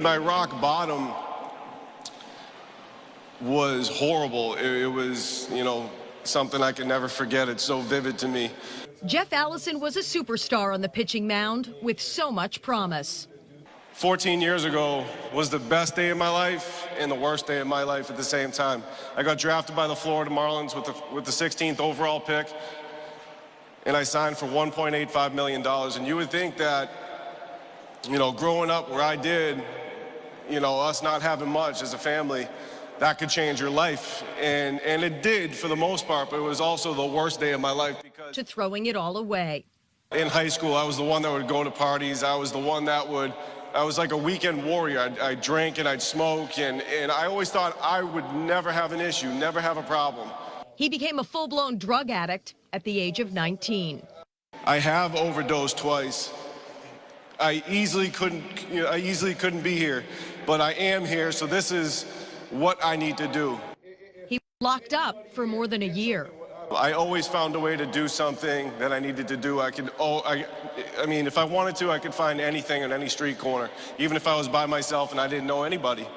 My rock bottom was horrible. It was, something I can never forget. It's so vivid to me. Jeff Allison was a superstar on the pitching mound with so much promise. 14 years ago was the best day of my life and the worst day of my life at the same time. I got drafted by the Florida Marlins with the 16th overall pick, and I signed for $1.85 million. And you would think that, growing up where I did, us not having much as a family, that could change your life. And it did for the most part, but it was also the worst day of my life because... To throwing it all away. In high school, I was the one that would go to parties. I was the one that I was like a weekend warrior. I'd drink and I'd smoke, and I always thought I would never have an issue, never have a problem. He became a full-blown drug addict at the age of 19. I have overdosed twice. I easily couldn't be here, but I am here, so this is what I need to do. He was locked up for more than a year. I always found a way to do something that I needed to do. I mean, if I wanted to, I could find anything on any street corner, even if I was by myself and I didn't know anybody.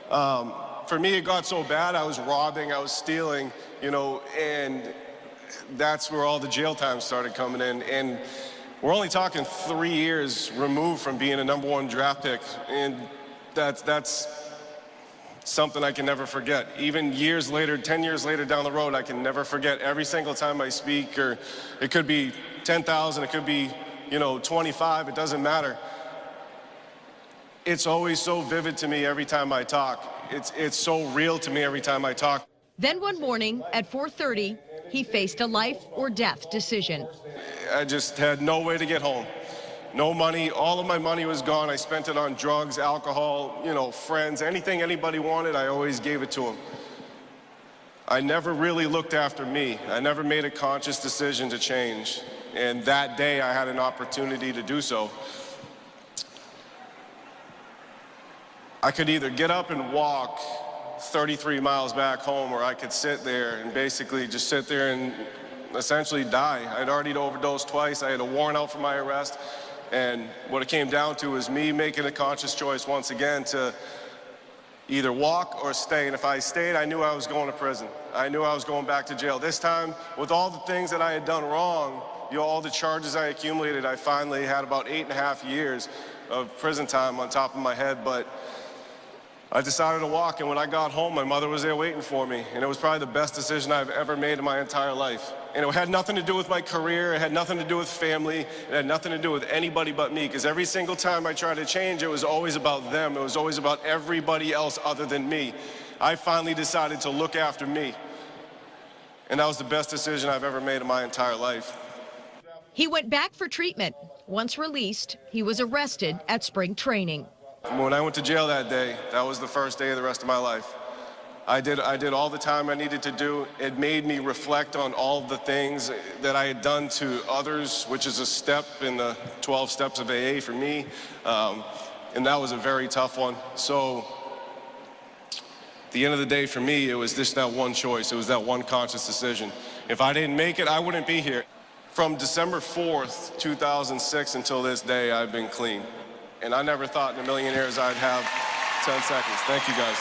For me, it got so bad, I was robbing, I was stealing, and that's where all the jail time started coming in. And we're only talking 3 years removed from being a #1 draft pick, and that's something I can never forget. Even years later, 10 years later down the road, I can never forget. Every single time I speak, or it could be 10,000, it could be, 25, it doesn't matter. It's always so vivid to me every time I talk. It's so real to me every time I talk. Then one morning at 4:30, he faced a life or death decision. I just had no way to get home. No money, all of my money was gone. I spent it on drugs, alcohol, friends, anything anybody wanted, I always gave it to them. I never really looked after me. I never made a conscious decision to change. And that day I had an opportunity to do so. I could either get up and walk 33 miles back home, or I could sit there and basically just sit there and essentially die. I'd already overdosed twice. I had a warrant out for my arrest. And what it came down to is me making a conscious choice once again to either walk or stay. And if I stayed, I knew I was going to prison. I knew I was going back to jail. This time, with all the things that I had done wrong, all the charges I accumulated, I finally had about 8.5 years of prison time on top of my head. But I decided to walk, and when I got home, my mother was there waiting for me. And it was probably the best decision I've ever made in my entire life. And it had nothing to do with my career, it had nothing to do with family, it had nothing to do with anybody but me, because every single time I tried to change, it was always about them. It was always about everybody else other than me. I finally decided to look after me. And that was the best decision I've ever made in my entire life. He went back for treatment. Once released, he was arrested at spring training. When I went to jail that day, that was the first day of the rest of my life. I did all the time I needed to do. It made me reflect on all the things that I had done to others, which is a step in the 12 steps of AA for me. And that was a very tough one. So at the end of the day for me, it was just that one choice. It was that one conscious decision. If I didn't make it, I wouldn't be here. From December 4th, 2006 until this day, I've been clean. And I never thought in a million years I'd have 10 seconds. Thank you, guys.